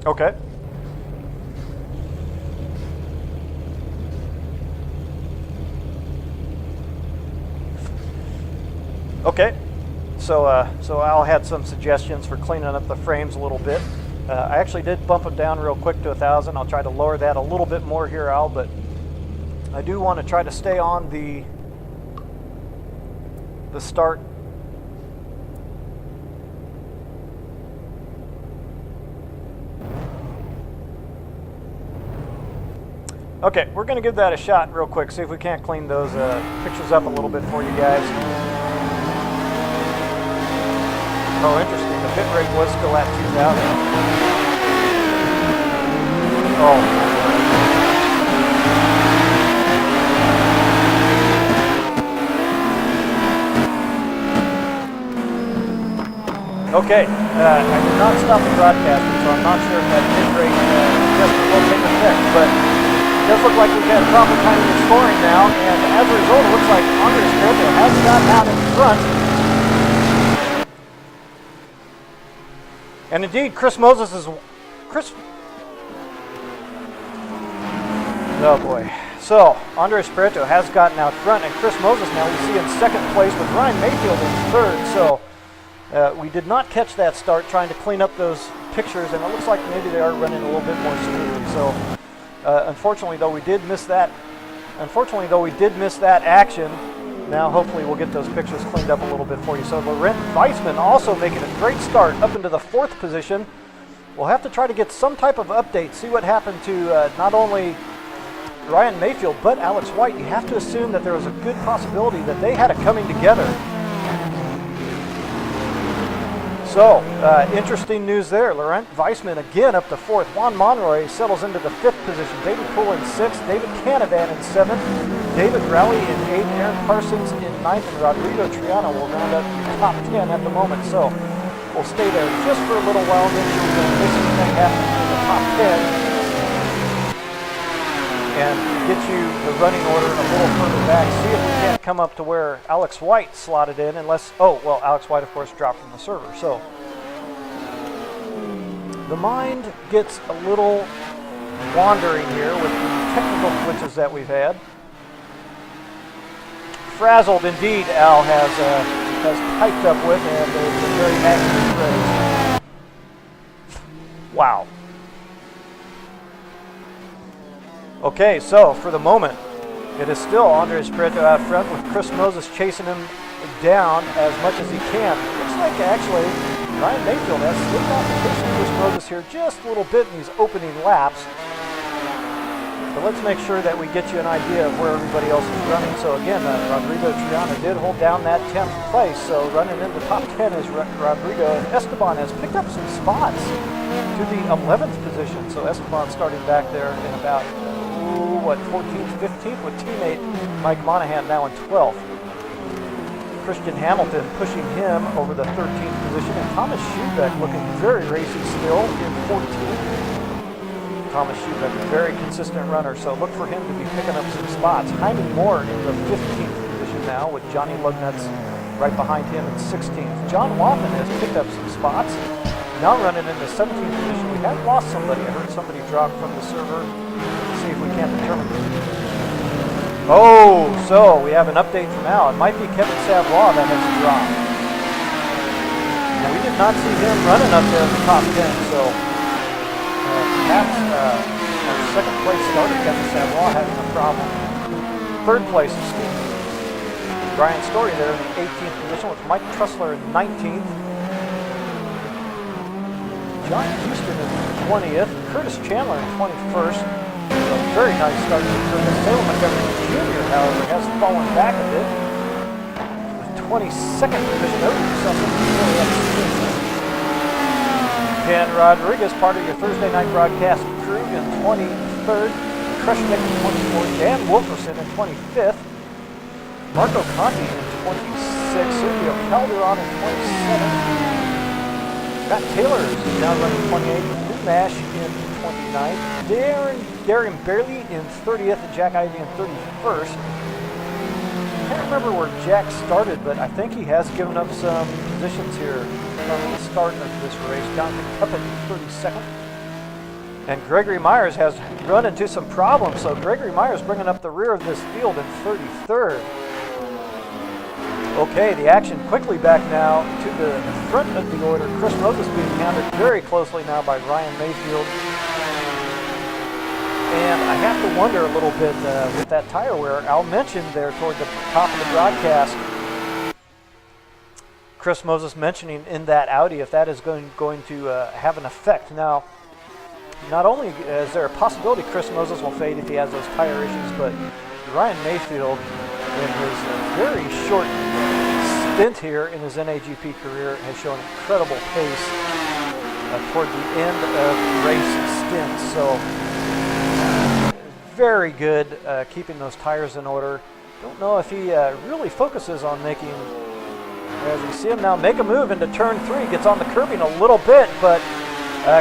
Okay. Okay. So Al had some suggestions for cleaning up the frames a little bit. I actually did bump them down real quick to 1,000. I'll try to lower that a little bit more here, Al, but I do want to try to stay on the start. Okay, we're going to give that a shot real quick, see if we can't clean those pictures up a little bit for you guys. Oh, interesting. The bit rate was still at 2,000. Oh. Okay, I did not stop the broadcasting, so I'm not sure if that bit rate will take effect, but it does look like we've had proper timing of scoring now, and as a result, it looks like Andres Prieto has gotten out in front. And indeed, Chris Moses is... Oh boy. So, Andres Prieto has gotten out front, and Chris Moses now we see in second place with Ryan Mayfield in third, so... we did not catch that start trying to clean up those pictures, and it looks like maybe they are running a little bit more smoothly. So, unfortunately, though we did miss that. Action. Now, hopefully, we'll get those pictures cleaned up a little bit for you. So, Laurent Weissman also making a great start up into the 4th position. We'll have to try to get some type of update, see what happened to not only Ryan Mayfield but Alex White. You have to assume that there was a good possibility that they had it coming together. So, interesting news there. Laurent Weissman again up to 4th. Juan Monroy settles into the 5th position. David Poole in 6th. David Canavan in 7th. David Rowley in 8th. Aaron Parsons in 9th. And Rodrigo Triano will round up the top 10 at the moment. So, we'll stay there just for a little while. Then we're going to miss anything happening in the top 10. And get you the running order a little further back. See if we can't come up to where Alex White slotted in, unless, oh, well, Alex White, of course, dropped from the server. So, the mind gets a little wandering here with the technical glitches that we've had. Frazzled, indeed, Al has piped up with, and there's a very accurate phrase. Wow. Okay, so for the moment, it is still Andres Prieto out front with Chris Moses chasing him down as much as he can. Looks like actually Ryan Mayfield has slipped off the pace of Chris Moses here just a little bit in these opening laps. But let's make sure that we get you an idea of where everybody else is running. So again, Rodrigo Triana did hold down that 10th place. So running in the top 10 is Rodrigo. And Esteban has picked up some spots to the 11th position. So Esteban starting back there in about... 14th, 15th with teammate Mike Monahan now in 12th. Christian Hamilton pushing him over the 13th position, and Thomas Schubeck looking very racy still in 14th. Thomas Schubeck, a very consistent runner, so look for him to be picking up some spots. Hyman Moore in the 15th position now with Johnny Lugnutz right behind him in 16th. John Waffen has picked up some spots, now running in the 17th position. We have lost somebody. I heard somebody drop from the server. See if we can't determine. Oh, so we have an update from Al. It might be Kevin Savoie that has dropped. Now, we did not see him running up there in the top 10, so perhaps our second place starter, Kevin Savoie, having a problem. Third place is Brian Story there in the 18th position with Mike Trussler in 19th. John Houston in 20th. Curtis Chandler in 21st. A very nice start to Curtis. Salem Montgomery Jr., however, has fallen back a bit. The 22nd position, Ken Rodriguez, part of your Thursday night broadcast crew in 23rd. Krushnick in 24th. Dan Wilkerson in 25th. Marco Conti in 26th. Sergio Calderon in 27th. Matt Taylor is now running 28th. Lou Nash in 29th. Darian Bailey in 30th, and Jack Ivey in 31st. Can't remember where Jack started, but I think he has given up some positions here from the start of this race. Jonathan Cuppett in 32nd. And Gregory Myers has run into some problems, so Gregory Myers bringing up the rear of this field in 33rd. Okay, the action quickly back now to the front of the order. Chris Moses being counted very closely now by Ryan Mayfield. And I have to wonder a little bit with that tire wear. Al mentioned there toward the top of the broadcast, Chris Moses mentioning in that Audi if that is going to have an effect. Now, not only is there a possibility Chris Moses will fade if he has those tire issues, but Ryan Mayfield, in his very short stint here in his NAGP career, has shown incredible pace toward the end of race stints. So, very good keeping those tires in order. Don't know if he really focuses on making, as you see him now, make a move into turn 3, gets on the curbing a little bit, but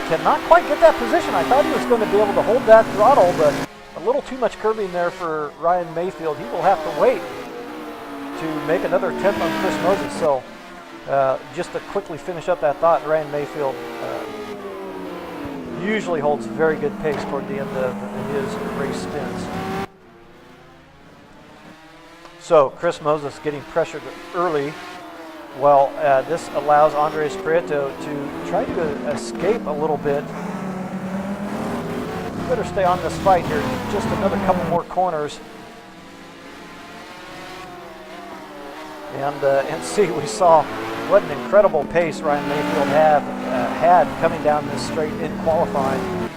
cannot quite get that position. I thought he was going to be able to hold that throttle, but a little too much curbing there for Ryan Mayfield. He will have to wait to make another attempt on Chris Moses. So just to quickly finish up that thought, Ryan Mayfield usually holds very good pace toward the end of his race stints. So Chris Moses getting pressured early. Well, this allows Andres Prieto to try to escape a little bit. Better stay on this fight here. Just another couple more corners. And see, we saw what an incredible pace Ryan Mayfield had coming down this straight in qualifying.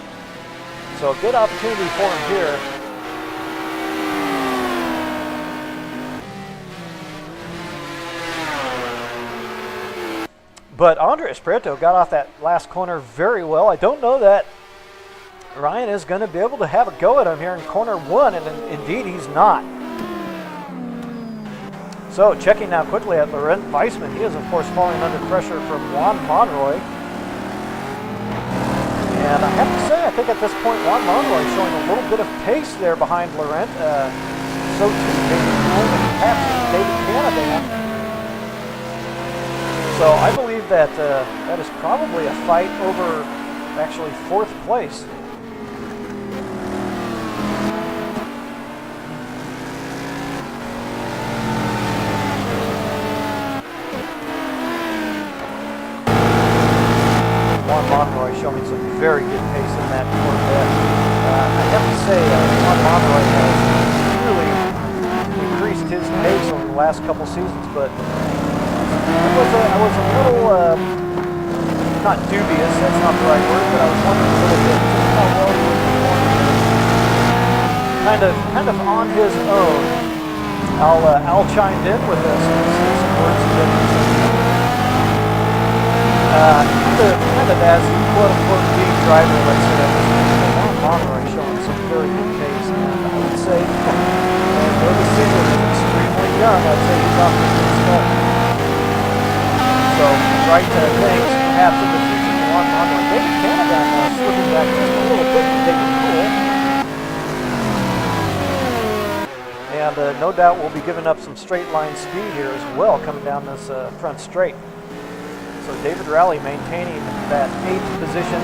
So a good opportunity for him here. But Andres Prieto got off that last corner very well. I don't know that Ryan is going to be able to have a go at him here in corner 1, and indeed he's not. So checking now quickly at Laurent Weissman. He is, of course, falling under pressure from Juan Monroy. And I have to say, I think at this point, Juan Monroy is showing a little bit of pace there behind Laurent. So too, David Poole and perhaps David Canavan. So I believe that that is probably a fight over actually 4th place. Juan Monroy showing some very good pace in that Corvette. I have to say, Juan Monroy has really increased his pace over the last couple seasons, but I was a little, not dubious, that's not the right word, but I was wondering a little bit just how well he was performing. Kind of on his own. Al chimed in with us and said some words that kind of as the quote-unquote lead driver, let's say, Juan Monroy showing some very good pace. And I would say, though the season is extremely young, I'd say he's off to a good start. So, right things perhaps in the future for Juan Monroy. David Canavan slipping back just a little bit to David Poole. And no doubt we'll be giving up some straight line speed here as well coming down this front straight. So David Rowley maintaining that 8th position.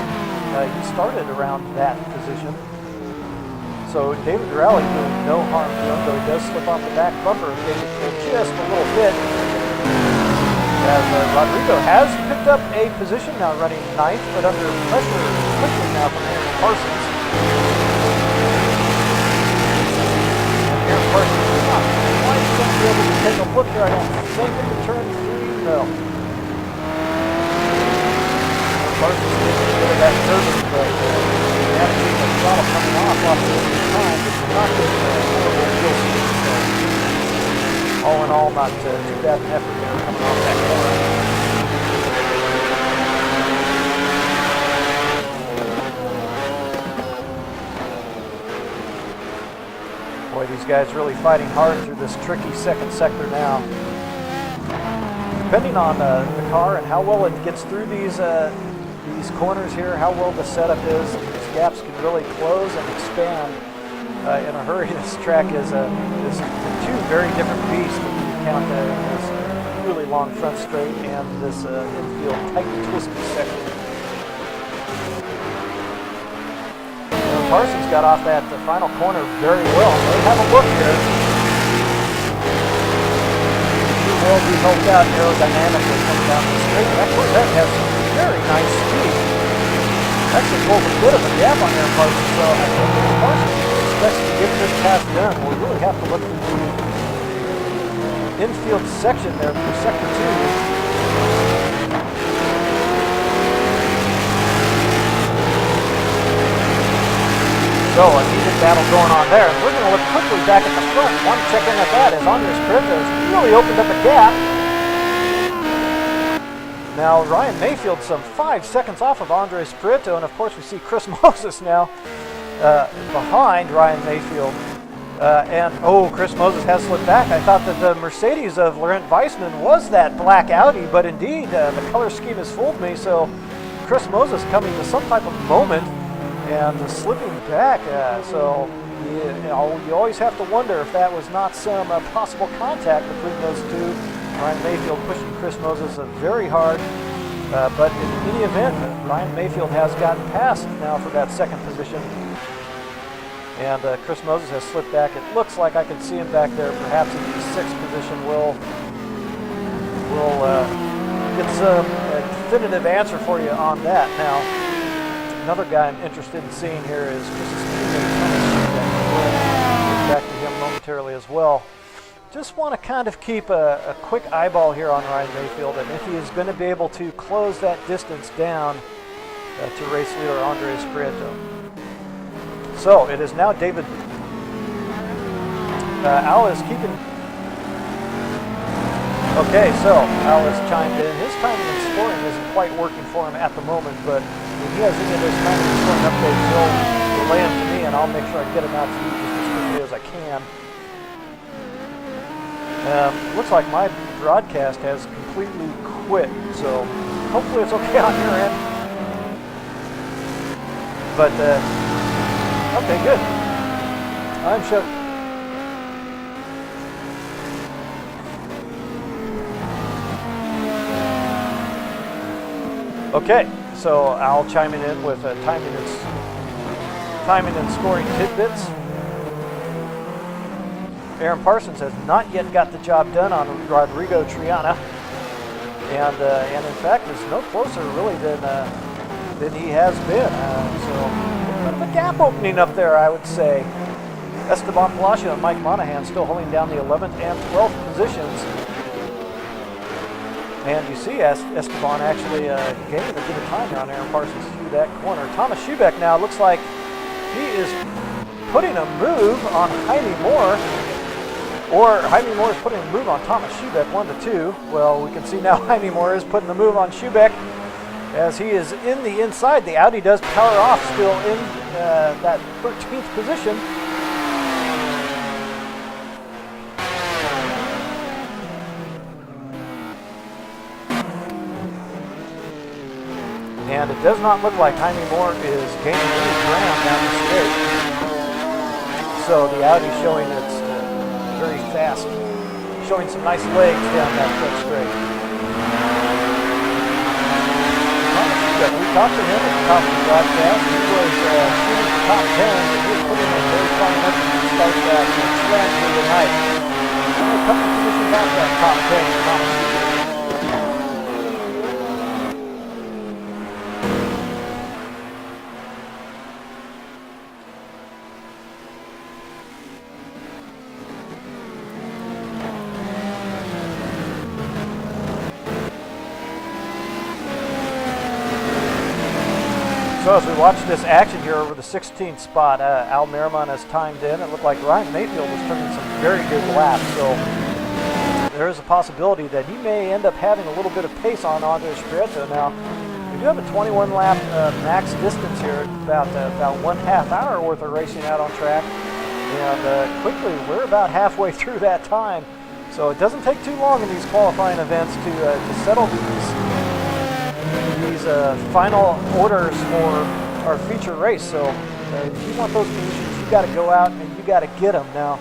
He started around that position. So David Rowley doing no harm to him, though he does slip off the back bumper of David Poole just a little bit. As Rodrigo has picked up a position now running 9th, but under pressure quickly now from Aaron Parsons. And Aaron Parsons is not quite going to be able to take a look here, I don't think, at the turn 3, no. Parsons didn't get rid of that turbine, but we haven't seen the throttle coming off lots of time, but it's not just a horrible fuel speed. So all in all, not too bad an effort there coming off that corner. Boy, these guys really fighting hard through this tricky second sector now. Depending on the car and how well it gets through these corners here, how well the setup is, these gaps can really close and expand in a hurry. This track is two very different beasts when you count this really long front straight and this infield tight and twisty section. Parsons got off that final corner very well. So have a look here. He will be helped out aerodynamically coming down the straight. That Corvette has some very nice speed. Actually pulls a bit of a gap on Aaron Parsons, so I think Aaron Parsons expects to get this pass done. We'll really have to look at the infield section there for sector 2. So a heated battle going on there. We're going to look quickly back at the front. Want to check in at that as Andres Prieto has really opened up a gap. Now Ryan Mayfield some 5 seconds off of Andres Prieto, and of course we see Chris Moses now behind Ryan Mayfield. Chris Moses has slipped back. I thought that the Mercedes of Laurent Weissman was that black Audi, but indeed the color scheme has fooled me. So Chris Moses coming to some type of moment and slipping back. You always have to wonder if that was not some possible contact between those two. Ryan Mayfield pushing Chris Moses very hard. But in any event, Ryan Mayfield has gotten past now for that second position. And Chris Moses has slipped back. It looks like I can see him back there, perhaps in the 6th position. We'll get some definitive answer for you on that. Now, another guy I'm interested in seeing here is Chris's teammate. We'll get back to him momentarily as well. Just want to kind of keep a quick eyeball here on Ryan Mayfield, and if he is going to be able to close that distance down to race leader Andres Prieto. So it is now David. Al is keeping. Okay, so Al has chimed in. His timing and scoring isn't quite working for him at the moment, but if he has any of those timing and scoring updates, he'll relay them to me, and I'll make sure I get them out to you just as quickly as I can. Looks like my broadcast has completely quit, so hopefully it's okay on your end. But, okay, good. I'm sure. Okay, so I'll chime in with timing and scoring tidbits. Aaron Parsons has not yet got the job done on Rodrigo Triana, and in fact is no closer really than he has been. So the gap opening up there, I would say. Esteban Palacio and Mike Monahan still holding down the 11th and 12th positions. And you see Esteban actually gaining a bit of time here on Aaron Parsons through that corner. Thomas Schubeck now looks like he is putting a move on Jaime Moore. Or Jaime Moore is putting a move on Thomas Schubeck, 1-2. Well, we can see now Jaime Moore is putting the move on Schubeck as he is in the inside. The Audi does power off still in that 13th position. And it does not look like Jaime Moore is gaining any ground down the straight. So the Audi showing its very fast, showing some nice legs down that front straight. We talked to him at the top of the broadcast. He was shooting the top 10, and he was putting in very fine effort to start that trend through the night. Only a couple of positions out that top 10 for Thomas. So as we watch this action here over the 16th spot, Al Merriman has timed in. It looked like Ryan Mayfield was turning some very good laps. So there is a possibility that he may end up having a little bit of pace on Andres Prieto. Now, we do have a 21 lap max distance here, about 1/2 hour worth of racing out on track. And quickly, we're about halfway through that time. So it doesn't take too long in these qualifying events to settle these final orders for our feature race. So if you want those positions, you got to go out and you got to get them. Now,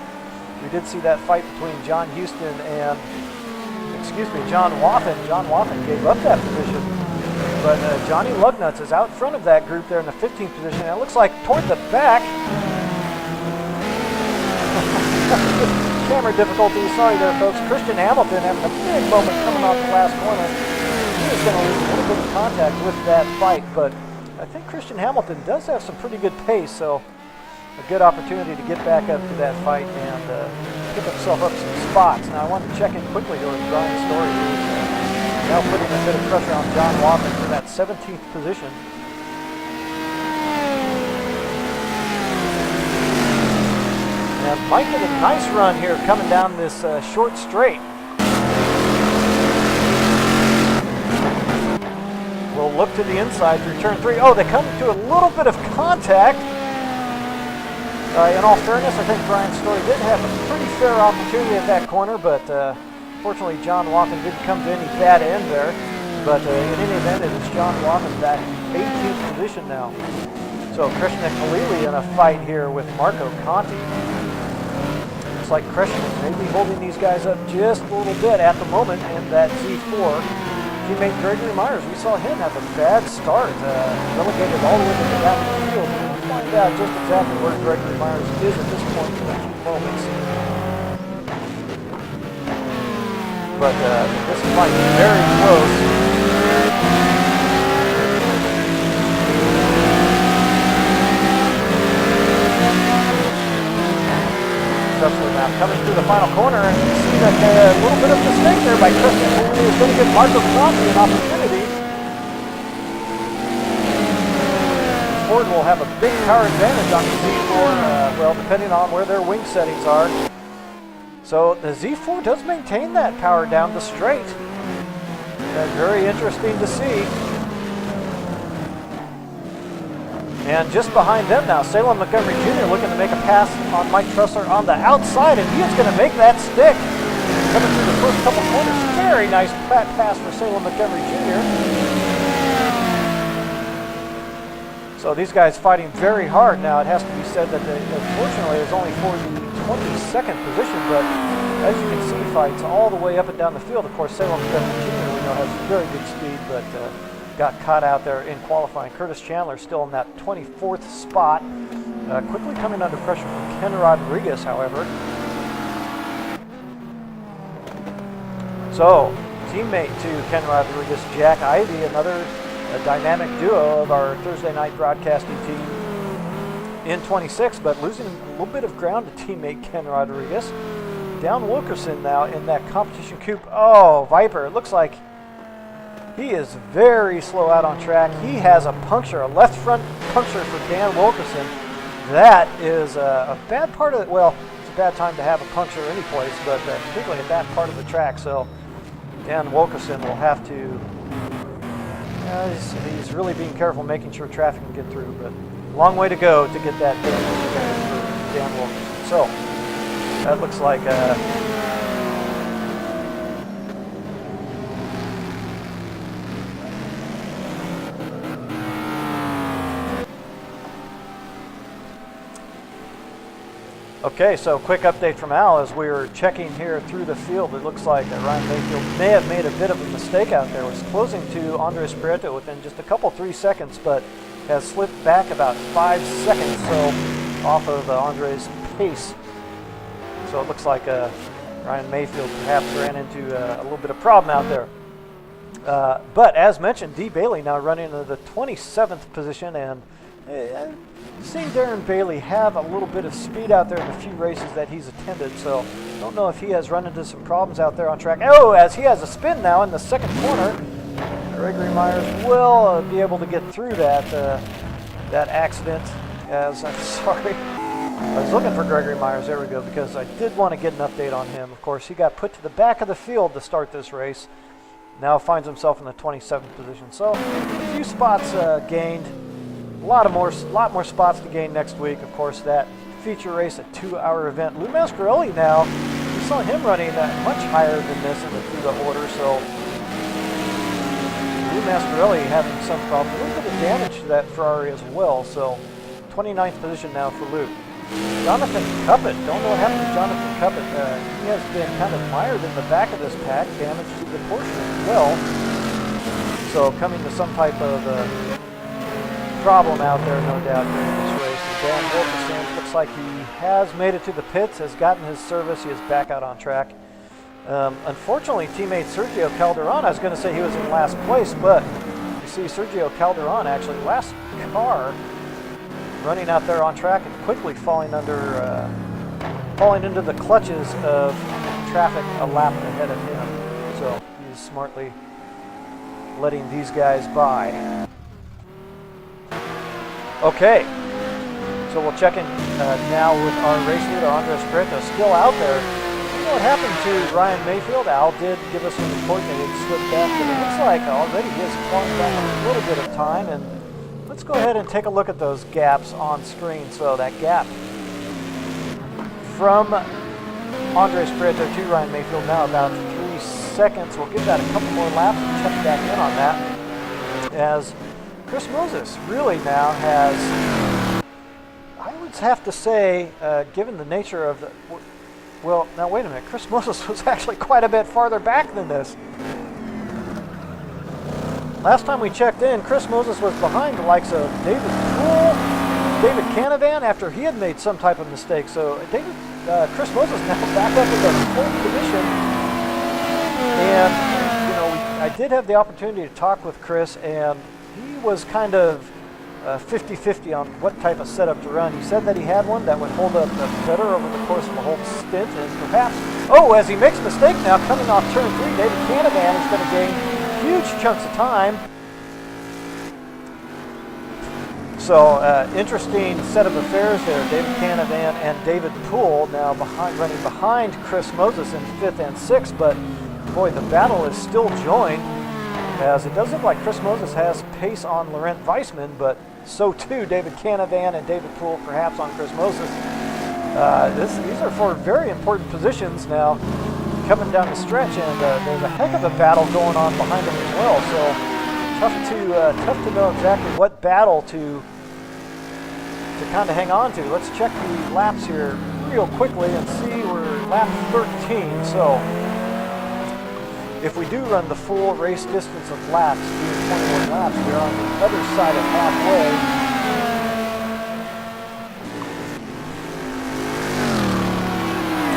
we did see that fight between John Houston and, John Wathen. John Wathen gave up that position But Johnny Lugnuts is out front of that group there in the 15th position. And it looks like toward the back. Camera difficulties. Sorry there, folks. Christian Hamilton having a big moment coming off the last corner. He was going to lose a little bit of contact with that fight, but I think Christian Hamilton does have some pretty good pace, so a good opportunity to get back up to that fight and pick himself up some spots. Now I want to check in quickly here with Brian Story, who's now putting a bit of pressure on John Watson for that 17th position. And Mike did a nice run here coming down this short straight. We'll look to the inside through turn 3. Oh, they come to a little bit of contact. In all fairness, I think Brian Story did have a pretty fair opportunity at that corner, but fortunately John Watson didn't come to any bad end there. But in any event, it is John Watson back 18th position now. So Krishna Khalili in a fight here with Marco Conti. Looks like Krishna may be holding these guys up just a little bit at the moment in that Z4. Teammate Gregory Myers, we saw him have a bad start, relegated all the way to the back of the field. We'll find out just exactly where Gregory Myers is at this point in a few moments. But this fight is very close. Especially now coming through the final corner, and you see that a little bit of mistake there by Christian Khalili is going to give Marco Conti an opportunity. Ford will have a big power advantage on the Z4, well, depending on where their wing settings are. So the Z4 does maintain that power down the straight. Very interesting to see. And just behind them now, Salem Montgomery Jr. looking to make a pass on Mike Trussler on the outside, and he is going to make that stick. Coming through the first couple corners, very nice pass for Salem Montgomery Jr. So these guys fighting very hard now. It has to be said that unfortunately it was only for the 22nd position, but as you can see, fights all the way up and down the field. Of course, Salem Montgomery Jr. we know has very good speed, but got caught out there in qualifying. Curtis Chandler still in that 24th spot. Quickly coming under pressure from Ken Rodriguez, however. So, teammate to Ken Rodriguez, Jack Ivey, another dynamic duo of our Thursday night broadcasting team in 26, but losing a little bit of ground to teammate Ken Rodriguez. Down Wilkerson now in that competition coupe. Oh, Viper, it looks like he is very slow out on track. He has a puncture, a left front puncture for Dan Wilkerson. That is a bad part of it. Well, it's a bad time to have a puncture any place, but particularly at that part of the track. So Dan Wilkerson will have to, he's really being careful making sure traffic can get through, but long way to go to get that damage for Dan Wilkerson. So that looks like okay, so quick update from Al as we were checking here through the field. It looks like Ryan Mayfield may have made a bit of a mistake out there. Was closing to Andres Prieto within just a couple, 3 seconds, but has slipped back about 5 seconds so off of Andres' pace. So it looks like Ryan Mayfield perhaps ran into a little bit of problem out there. But as mentioned, Dee Bailey now running into the 27th position, and seeing Darren Bailey have a little bit of speed out there in the few races that he's attended, so don't know if he has run into some problems out there on track. Oh, as he has a spin now in the second corner, Gregory Myers will be able to get through that accident. As I'm sorry, I was looking for Gregory Myers. There we go, because I did want to get an update on him. Of course, he got put to the back of the field to start this race. Now finds himself in the 27th position. So a few spots gained. A lot more spots to gain next week. Of course, that feature race, a 2-hour event. Lou Mascarelli now, we saw him running much higher than this through the order. So Lou Mascarelli having some problem. A little bit of damage to that Ferrari as well. So 29th position now for Lou. Jonathan Cuppett, don't know what happened to Jonathan Cuppett. He has been kind of mired in the back of this pack, damage to the Porsche as well. So coming to some type of problem out there, no doubt, during this race. Dan Wilkerson looks like he has made it to the pits, has gotten his service, he is back out on track. Unfortunately, teammate Sergio Calderon, I was going to say he was in last place, but you see Sergio Calderon actually last car running out there on track and quickly falling into the clutches of traffic a lap ahead of him. So he's smartly letting these guys by. Okay, so we'll check in now with our race leader, Andres Prieto, still out there. You know what happened to Ryan Mayfield? Al did give us a report that he had slipped back, but it looks like already he has clawed back a little bit of time. And let's go ahead and take a look at those gaps on screen. So that gap from Andres Prieto to Ryan Mayfield now about 3 seconds. We'll give that a couple more laps and check back in on that, as Chris Moses really now has, I would have to say, given the nature of the, well, now wait a minute, Chris Moses was actually quite a bit farther back than this. Last time we checked in, Chris Moses was behind the likes of David Poole, David Canavan, after he had made some type of mistake. So Chris Moses now back up in the fourth position. And, you know, I did have the opportunity to talk with Chris, and he was kind of 50-50 on what type of setup to run. He said that he had one that would hold up better over the course of the whole stint, and perhaps, as he makes a mistake now, coming off turn 3, David Canavan is going to gain huge chunks of time. So, interesting set of affairs there. David Canavan and David Poole now running behind Chris Moses in 5th and 6th, but boy, the battle is still joined, as it does look like Chris Moses has pace on Laurent Weissman, but so too David Canavan and David Poole perhaps on Chris Moses. These are 4 very important positions now coming down the stretch, and there's a heck of a battle going on behind them as well. So tough to know exactly what battle to kind of hang on to. Let's check the laps here real quickly and see we're lap 13. So if we do run the full race distance of laps, being 21 laps, we're on the other side of halfway.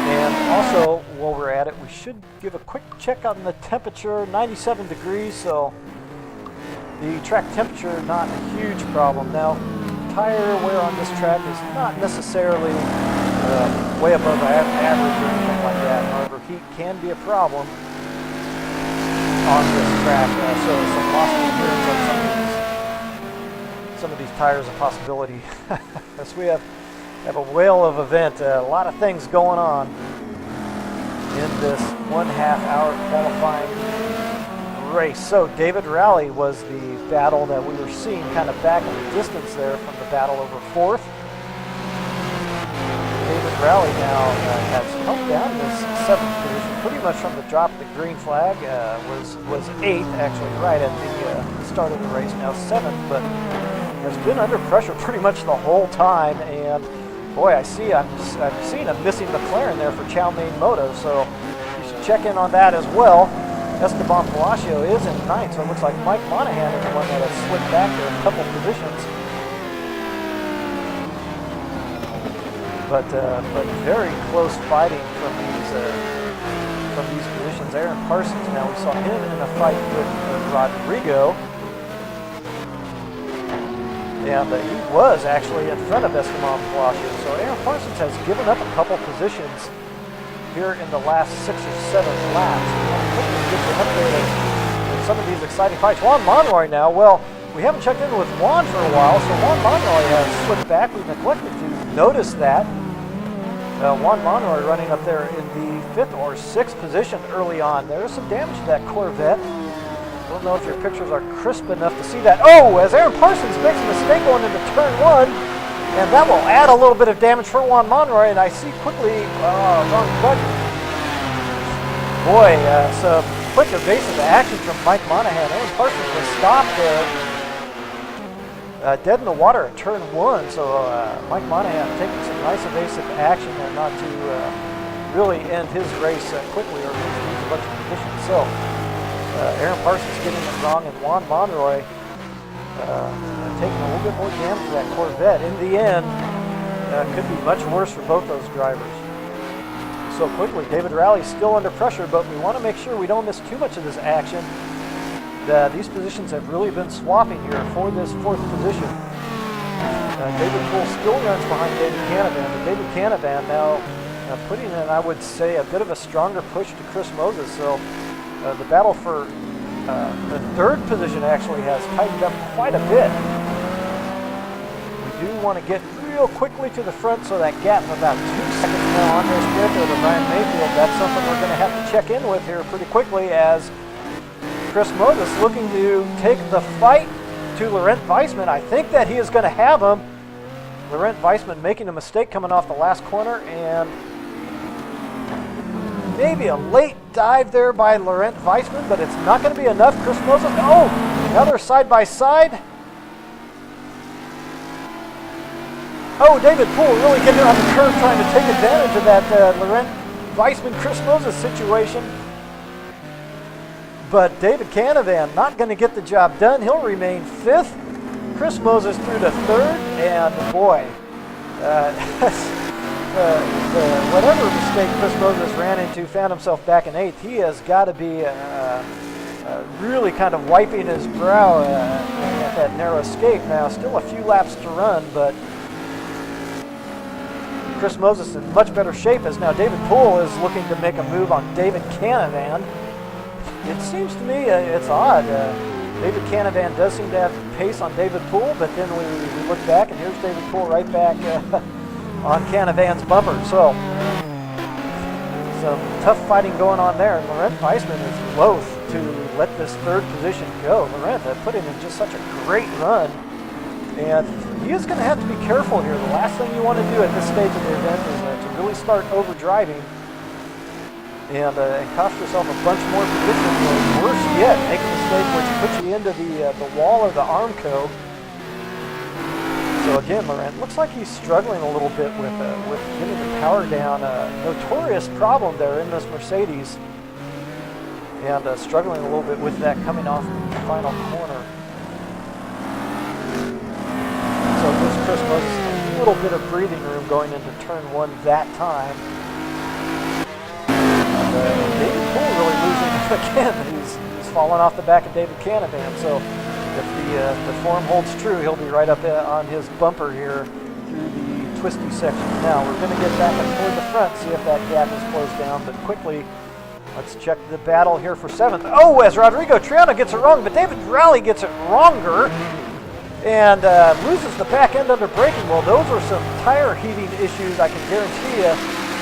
And also, while we're at it, we should give a quick check on the temperature. 97 degrees, so the track temperature not a huge problem. Now, tire wear on this track is not necessarily way above average or anything like that. However, heat can be a problem on this track, so some lost appearance on some of these tires a possibility. As we have a whale of event, a lot of things going on in this 1/2 hour qualifying race. So David Rowley was the battle that we were seeing kind of back in the distance there from the battle over 4th. David Rowley now has held down this 7th position pretty much from the drop of the green flag. Was 8th actually right at the start of the race, now 7th, but has been under pressure pretty much the whole time. And boy, I'm seeing a missing McLaren there for Chow Mein Moto, so you should check in on that as well. Esteban Palacio is in 9th, so it looks like Mike Monahan is the one that has slipped back there a couple positions. But very close fighting from these positions. Aaron Parsons, now we saw him in a fight with Rodrigo, and he was actually in front of Esteban Palacio. So Aaron Parsons has given up a couple positions here in the last 6 or 7 laps. Hopefully get an update on some of these exciting fights. Juan Monroy now, well, we haven't checked in with Juan for a while, so Juan Monroy has slipped back. We neglected to notice that. Juan Monroy running up there in the 5th or 6th position early on. There is some damage to that Corvette. I don't know if your pictures are crisp enough to see that. Oh, as Aaron Parsons makes a mistake going into turn 1, and that will add a little bit of damage for Juan Monroy, and I see quickly, wrong button. Boy, some quick evasive action from Mike Monahan. Aaron Parsons was stopped there. Dead in the water at turn 1, so Mike Monahan taking some nice evasive action there not to really end his race quickly or lose a bunch of positions. So Aaron Parsons getting it wrong, and Juan Monroy taking a little bit more damage to that Corvette. In the end, could be much worse for both those drivers. So quickly, David Rowley's still under pressure, but we want to make sure we don't miss too much of this action. These positions have really been swapping here for this 4th position. David Poole still runs behind David Canavan, but David Canavan now putting in, I would say, a bit of a stronger push to Chris Moses. So the battle for the 3rd position actually has tightened up quite a bit. We do want to get real quickly to the front, so that gap of about 2 seconds now on this Prieto to Ryan Mayfield. That's something we're going to have to check in with here pretty quickly, as Chris Moses looking to take the fight to Laurent Weissman. I think that he is going to have him. Laurent Weissman making a mistake coming off the last corner, and maybe a late dive there by Laurent Weissman, but it's not going to be enough. Chris Moses, oh, another side-by-side. Oh, David Poole really getting on the curve trying to take advantage of that Laurent Weissman-Chris Moses situation. But David Canavan not going to get the job done. He'll remain 5th. Chris Moses through to 3rd, and boy, whatever mistake Chris Moses ran into, found himself back in 8th. He has got to be really kind of wiping his brow at that narrow escape. Now, still a few laps to run, but Chris Moses in much better shape, as now David Poole is looking to make a move on David Canavan. It seems to me it's odd. David Canavan does seem to have pace on David Poole, but then we look back, and here's David Poole right back on Canavan's bumper. So some tough fighting going on there, and Laurent Weissman is loath to let this 3rd position go. Laurent put in just such a great run, and he is going to have to be careful here. The last thing you want to do at this stage of the event is to really start overdriving and cost yourself a bunch more positions, or worse yet, make a mistake which puts you into the wall or the Armco. So again, Laurent looks like he's struggling a little bit with getting the power down. Notorious problem there in this Mercedes, and struggling a little bit with that coming off the final corner. So it gives Chris Moses a little bit of breathing room going into turn 1 that time. David Poole really losing again. He's fallen off the back of David Canavan. So if the form holds true, he'll be right up on his bumper here through the twisty section. Now we're going to get back up toward the front, see if that gap is closed down. But quickly, let's check the battle here for 7th. Oh, as Rodrigo Triano gets it wrong, but David Rowley gets it wronger and loses the back end under braking. Well, those are some tire heating issues, I can guarantee you,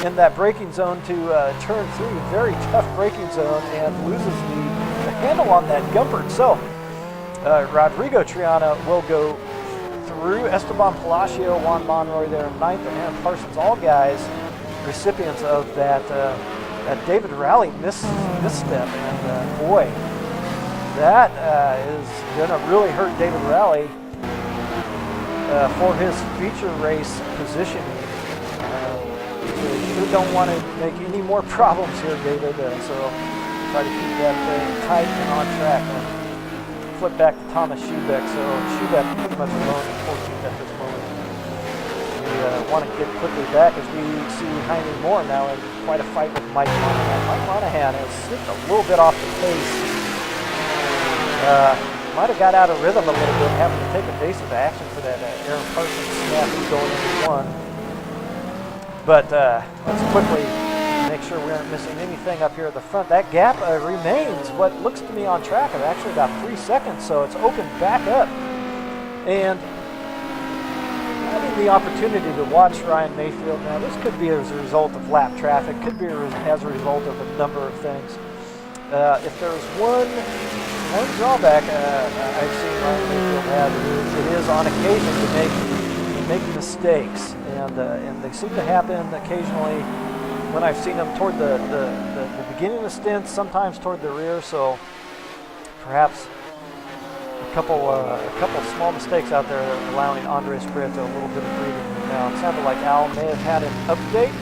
in that braking zone to turn 3. Very tough braking zone, and loses the handle on that Gumpert. So Rodrigo Triano will go through. Esteban Palacio, Juan Monroy there in 9th, and Aaron Parsons, all guys recipients of that David Rowley misstep. And boy, that is going to really hurt David Rowley for his feature race positioning. You sure don't want to make any more problems here, David, so try to keep that tight and on track. And flip back to Thomas Schubeck. So Schubeck pretty much alone in 14th at this moment. We want to get quickly back as we see Jaime Moore now in quite a fight with Mike Monahan. Mike Monahan has slipped a little bit off the pace. Might have got out of rhythm a little bit, having to take evasive action for that Aaron Parsons snap going into 1. But let's quickly make sure we aren't missing anything up here at the front. That gap remains what looks to me on track of actually about 3 seconds, so it's opened back up. And having the opportunity to watch Ryan Mayfield now, this could be as a result of lap traffic, could be as a result of a number of things. If there's one drawback I've seen Ryan Mayfield have, it is on occasion to make mistakes, and they seem to happen occasionally when I've seen him toward the beginning of the stint, sometimes toward the rear. So perhaps a couple small mistakes out there allowing Andres Prieto a little bit of breathing room. Now it sounded like Al may have had an update.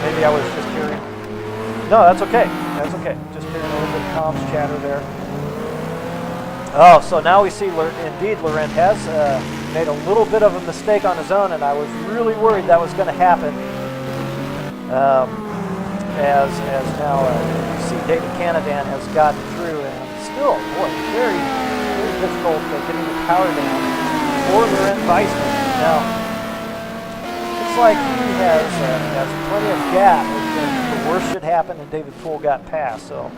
Maybe I was just hearing. No, that's okay. That's okay. Just hearing a little bit of comms chatter there. Oh, so now we see indeed Laurent has made a little bit of a mistake on his own, and I was really worried that was going to happen. As now you see David Canavan has gotten through, and still, boy, very, very difficult getting the power down for Laurent Weissman. Now, looks like he has plenty of gap. The worst should happen, and David Poole got past, so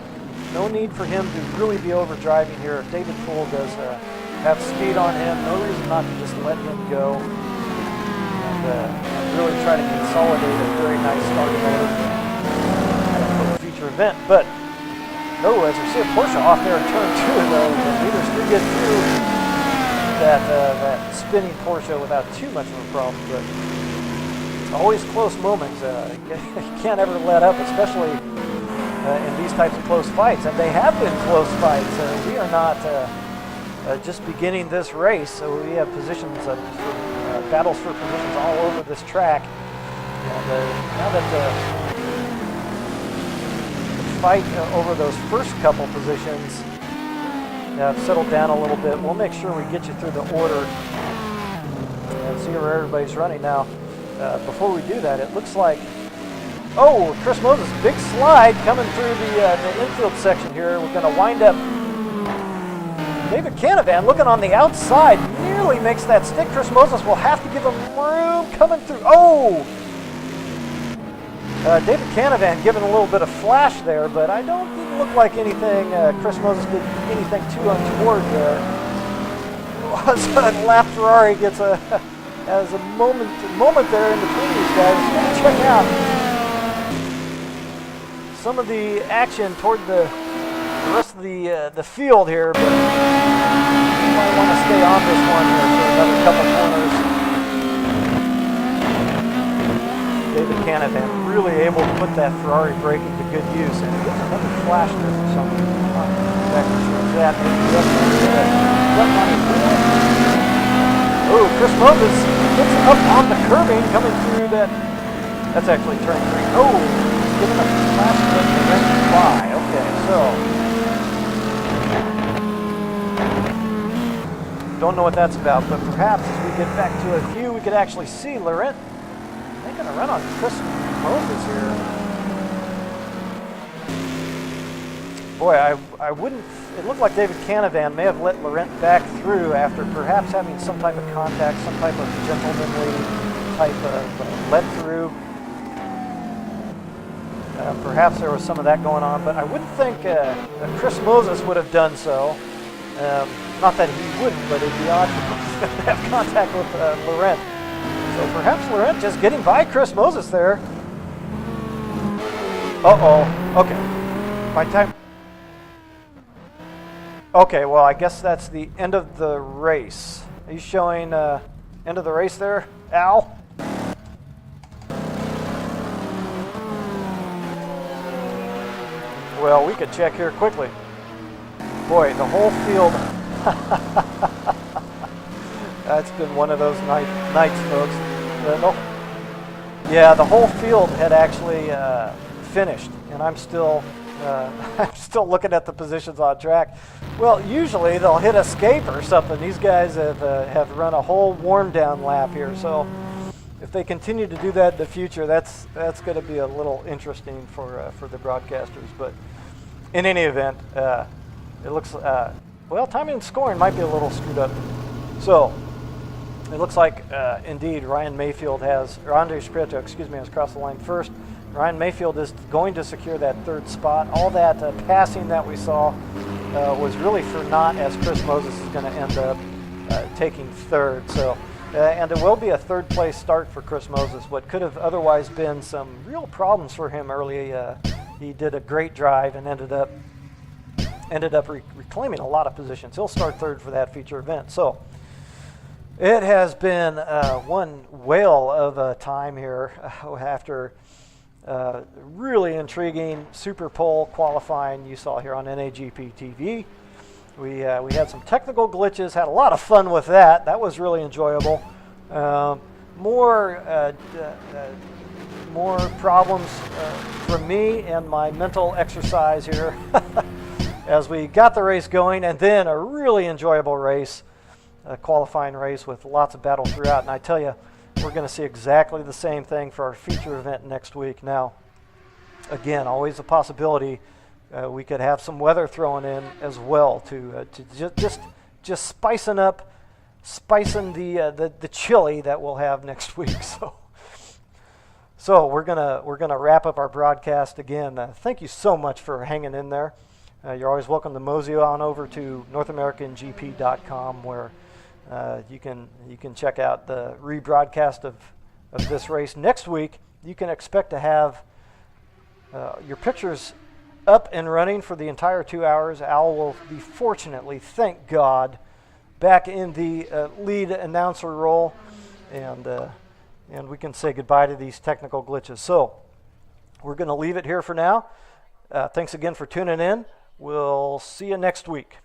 no need for him to really be overdriving here. If David Poole does have speed on him, no reason not to just let him go and really try to consolidate a very nice starting order for the future event. But no, as we see a Porsche off there in turn 2, though, the leaders do get through that spinning Porsche without too much of a problem. But always close moments. You can't ever let up, especially in these types of close fights, and they have been close fights. We are not just beginning this race, so we have positions, battles for positions all over this track. And now that the fight over those first couple positions have settled down a little bit, we'll make sure we get you through the order and see where everybody's running now. Before we do that, it looks like, oh, Chris Moses, big slide coming through the infield section here. We're going to wind up. David Canavan looking on the outside, nearly makes that stick. Chris Moses will have to give him room coming through. Oh! David Canavan giving a little bit of flash there, but I didn't look like anything. Chris Moses did anything too untoward there. Lap Ferrari gets as a moment there in between these guys. Let's check out some of the action toward the rest of the field here, but you might want to stay on this one here for another couple corners. David Canavan really able to put that Ferrari brake into good use, and gets another flash there for some reason. I'm not exactly sure of that. Oh, Chris Moses gets up on the curbing, coming through that. That's actually turn 3. Oh, he's giving a flash to the rest by. Okay, so don't know what that's about, but perhaps as we get back to a view, we could actually see Laurent making a run on Chris Moses here. Boy, I wouldn't. It looked like David Canavan may have let Laurent back through after perhaps having some type of contact, some type of gentlemanly type of let through. Perhaps there was some of that going on, but I wouldn't think that Chris Moses would have done so. Not that he wouldn't, but it'd be odd to have contact with Laurent. So perhaps Laurent just getting by Chris Moses there. Uh-oh. Okay. My time. Okay, well, I guess that's the end of the race. Are you showing end of the race there, Al? Well, we could check here quickly. Boy, the whole field. That's been one of those nights, folks. Yeah, the whole field had actually finished, and I'm still looking at the positions on track. Well, usually they'll hit escape or something. These guys have run a whole warm down lap here, so if they continue to do that in the future, that's going to be a little interesting for the broadcasters. But in any event, it looks well, timing and scoring might be a little screwed up. So it looks like indeed Ryan Mayfield has, or Andres Prieto, excuse me, has crossed the line first. Ryan Mayfield is going to secure that third spot. All that passing that we saw was really for naught, as Chris Moses is going to end up taking third. So, and it will be a third place start for Chris Moses. What could have otherwise been some real problems for him early, he did a great drive and ended up reclaiming a lot of positions. He'll start third for that feature event. So it has been one whale of a time here after really intriguing Super Pole qualifying you saw here on NAGP TV. We had some technical glitches, had a lot of fun with that. That was really enjoyable. More more problems from me and my mental exercise here as we got the race going, and then a really enjoyable race, a qualifying race with lots of battle throughout. And I tell you, we're going to see exactly the same thing for our feature event next week. Now, again, always a possibility we could have some weather thrown in as well to just spicing the chili that we'll have next week. So we're gonna wrap up our broadcast again. Thank you so much for hanging in there. You're always welcome to mosey on over to NorthAmericanGP.com, where you can check out the rebroadcast of this race. Next week, you can expect to have your pictures up and running for the entire 2 hours. Al will be, fortunately, thank God, back in the lead announcer role, and we can say goodbye to these technical glitches. So we're going to leave it here for now. Thanks again for tuning in. We'll see you next week.